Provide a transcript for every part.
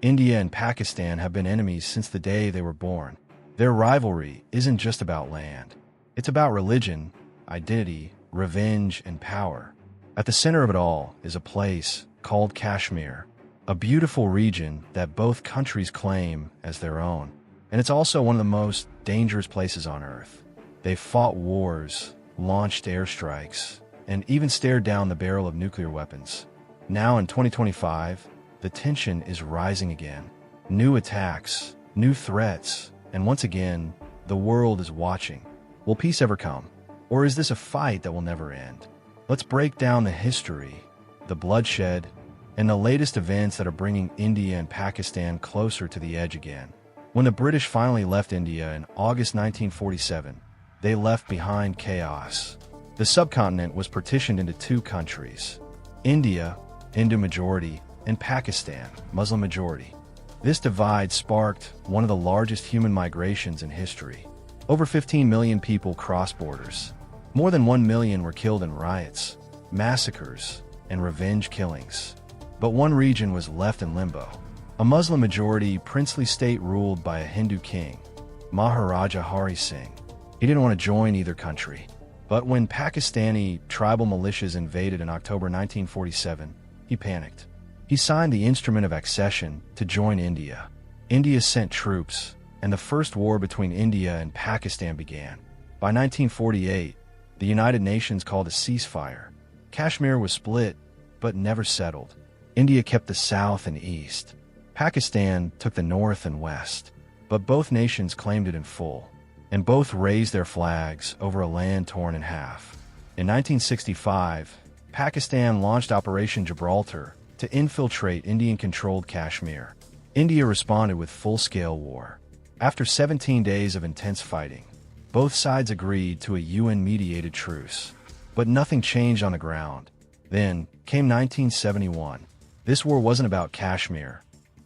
India and Pakistan have been enemies since the day they were born. Their rivalry isn't just about land. It's about religion, identity, revenge, and power. At the center of it all is a place called Kashmir, a beautiful region that both countries claim as their own. And it's also one of the most dangerous places on Earth. They've fought wars, launched airstrikes, and even stared down the barrel of nuclear weapons. Now in 2025, the tension is rising again. New attacks, new threats, and once again, the world is watching. Will peace ever come? Or is this a fight that will never end? Let's break down the history, the bloodshed, and the latest events that are bringing India and Pakistan closer to the edge again. When the British finally left India in August 1947, they left behind chaos. The subcontinent was partitioned into two countries: India, Hindu majority, and Pakistan, Muslim majority. This divide sparked one of the largest human migrations in history. Over 15 million people crossed borders. More than 1 million were killed in riots, massacres, and revenge killings. But one region was left in limbo. A Muslim-majority princely state ruled by a Hindu king, Maharaja Hari Singh. He didn't want to join either country. But when Pakistani tribal militias invaded in October 1947, he panicked. He signed the Instrument of Accession to join India. India sent troops, and the first war between India and Pakistan began. By 1948, the United Nations called a ceasefire. Kashmir was split, but never settled. India kept the south and east. Pakistan took the north and west, but both nations claimed it in full, and both raised their flags over a land torn in half. In 1965, Pakistan launched Operation Gibraltar to infiltrate Indian-controlled Kashmir. India responded with full-scale war. After 17 days of intense fighting, both sides agreed to a UN-mediated truce. But nothing changed on the ground. Then came 1971. This war wasn't about Kashmir.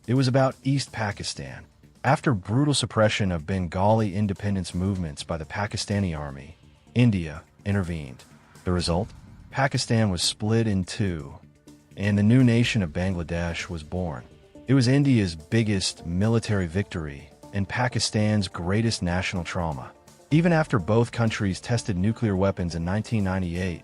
It was about East Pakistan. After brutal suppression of Bengali independence movements by the Pakistani army, India intervened. The result? Pakistan was split in two, and the new nation of Bangladesh was born. It was India's biggest military victory and Pakistan's greatest national trauma. Even after both countries tested nuclear weapons in 1998,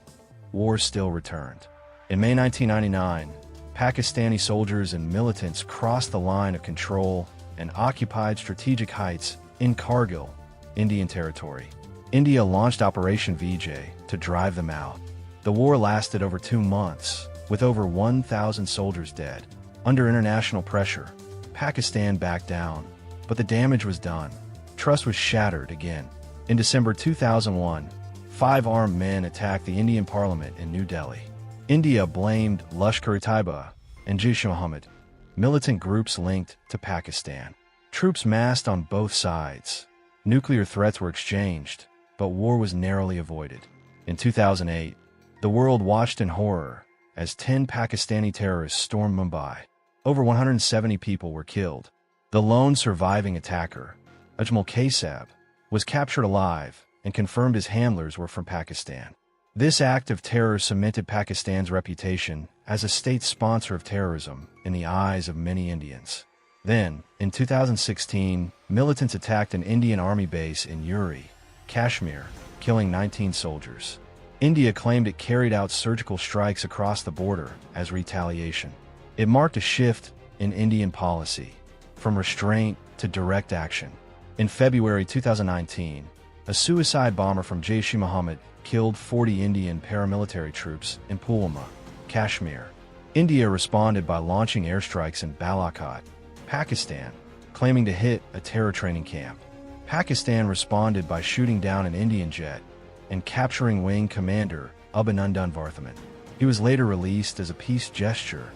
wars still returned. In May 1999, Pakistani soldiers and militants crossed the line of control and occupied strategic heights in Kargil, Indian territory. India launched Operation Vijay to drive them out. The war lasted over 2 months, with over 1,000 soldiers dead. Under international pressure, Pakistan backed down, but the damage was done. Trust was shattered again. In December 2001, 5 armed men attacked the Indian parliament in New Delhi. India blamed Lashkar-e-Taiba and Jaish-e-Mohammed, militant groups linked to Pakistan. Troops massed on both sides. Nuclear threats were exchanged, but war was narrowly avoided. In 2008, the world watched in horror as 10 Pakistani terrorists stormed Mumbai. Over 170 people were killed. The lone surviving attacker, Ajmal Kasab, was captured alive and confirmed his handlers were from Pakistan. This act of terror cemented Pakistan's reputation as a state sponsor of terrorism in the eyes of many Indians. Then, in 2016, militants attacked an Indian army base in Uri, Kashmir, killing 19 soldiers. India claimed it carried out surgical strikes across the border as retaliation. It marked a shift in Indian policy, from restraint to direct action. In February 2019, a suicide bomber from Jaish-e-Mohammed killed 40 Indian paramilitary troops in Pulwama, Kashmir. India responded by launching airstrikes in Balakot, Pakistan, claiming to hit a terror training camp. Pakistan responded by shooting down an Indian jet and capturing wing commander Abhinandan Varthaman. He was later released as a peace gesture,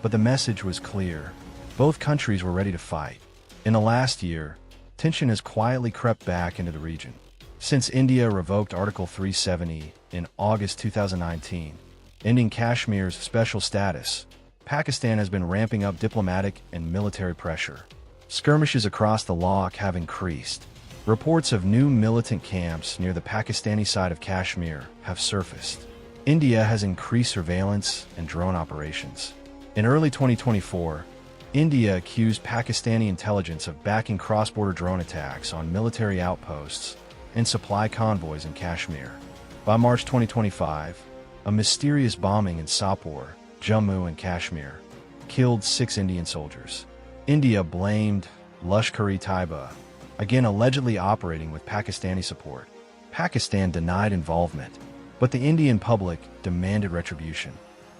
but the message was clear. Both countries were ready to fight. In the last year, tension has quietly crept back into the region. Since India revoked Article 370 in August 2019, ending Kashmir's special status, Pakistan has been ramping up diplomatic and military pressure. Skirmishes across the Lak have increased. Reports of new militant camps near the Pakistani side of Kashmir have surfaced. India has increased surveillance and drone operations. In early 2024, India accused Pakistani intelligence of backing cross-border drone attacks on military outposts and supply convoys in Kashmir. By March 2025, a mysterious bombing in Sopore, Jammu and Kashmir, killed 6 Indian soldiers. India blamed Lashkar-e-Taiba, again allegedly operating with Pakistani support. Pakistan denied involvement, but the Indian public demanded retribution.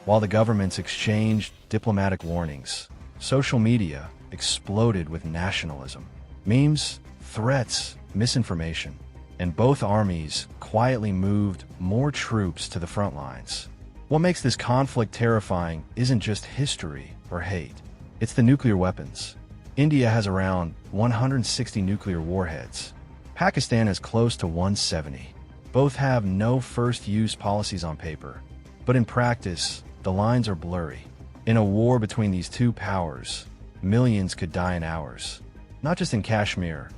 While the governments exchanged diplomatic warnings, social media exploded with nationalism. Memes, threats, misinformation, and both armies quietly moved more troops to the front lines. What makes this conflict terrifying isn't just history or hate, it's the nuclear weapons. India has around 160 nuclear warheads. Pakistan has close to 170. Both have no first-use policies on paper, but in practice, the lines are blurry. In a war between these two powers, millions could die in hours. Not just in Kashmir,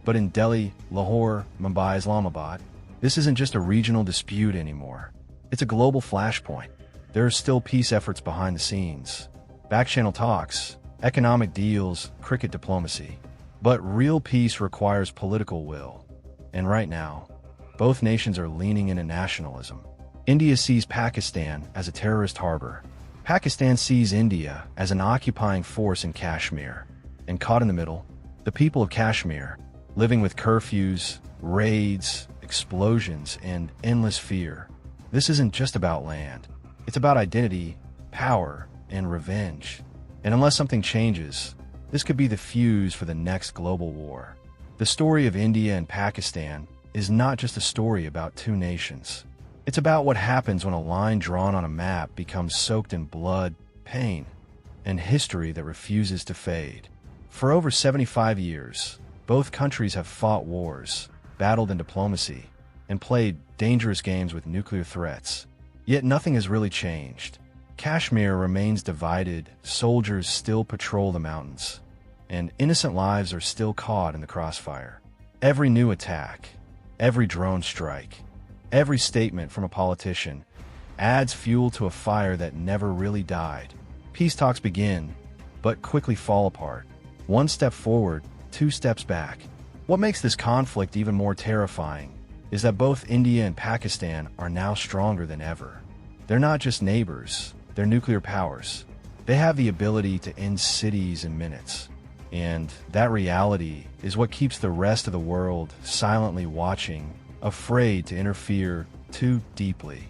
but in Delhi, Lahore, Mumbai, Islamabad. This isn't just a regional dispute anymore. It's a global flashpoint. There are still peace efforts behind the scenes. Back-channel talks, economic deals, cricket diplomacy. But real peace requires political will. And right now, both nations are leaning into nationalism. India sees Pakistan as a terrorist harbor. Pakistan sees India as an occupying force in Kashmir. And caught in the middle, the people of Kashmir, living with curfews, raids, explosions, and endless fear. This isn't just about land. It's about identity, power, and revenge. And unless something changes, this could be the fuse for the next global war. The story of India and Pakistan is not just a story about two nations. It's about what happens when a line drawn on a map becomes soaked in blood, pain, and history that refuses to fade. For over 75 years, both countries have fought wars, battled in diplomacy, and played dangerous games with nuclear threats. Yet nothing has really changed. Kashmir remains divided, soldiers still patrol the mountains, and innocent lives are still caught in the crossfire. Every new attack, every drone strike, every statement from a politician adds fuel to a fire that never really died. Peace talks begin, but quickly fall apart. One step forward, 2 steps back. What makes this conflict even more terrifying is that both India and Pakistan are now stronger than ever. They're not just neighbors, they're nuclear powers. They have the ability to end cities in minutes. And that reality is what keeps the rest of the world silently watching, afraid to interfere too deeply.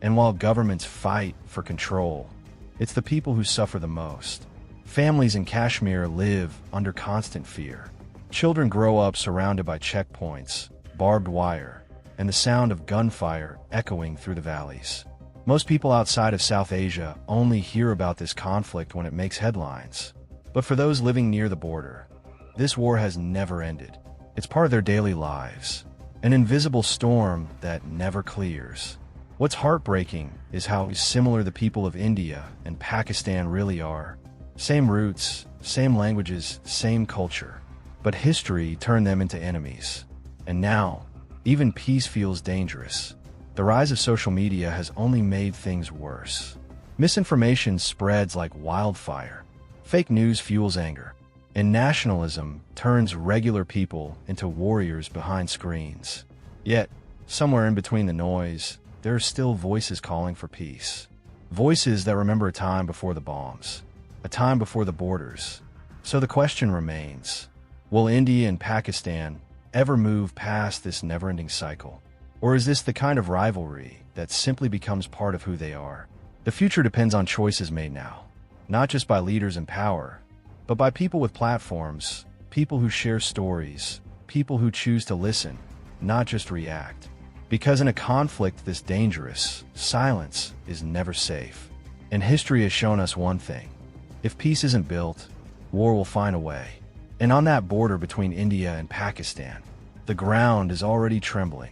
And while governments fight for control, it's the people who suffer the most. Families in Kashmir live under constant fear. Children grow up surrounded by checkpoints, barbed wire, and the sound of gunfire echoing through the valleys. Most people outside of South Asia only hear about this conflict when it makes headlines. But for those living near the border, this war has never ended. It's part of their daily lives, an invisible storm that never clears. What's heartbreaking is how similar the people of India and Pakistan really are. Same roots, same languages, same culture. But history turned them into enemies. And now, even peace feels dangerous. The rise of social media has only made things worse. Misinformation spreads like wildfire. Fake news fuels anger. And nationalism turns regular people into warriors behind screens. Yet, somewhere in between the noise, there are still voices calling for peace. Voices that remember a time before the bombs, a time before the borders. So the question remains, will India and Pakistan ever move past this never-ending cycle? Or is this the kind of rivalry that simply becomes part of who they are? The future depends on choices made now, not just by leaders in power, but by people with platforms, people who share stories, people who choose to listen, not just react. Because in a conflict this dangerous, silence is never safe. And history has shown us one thing. If peace isn't built, war will find a way. And on that border between India and Pakistan, the ground is already trembling.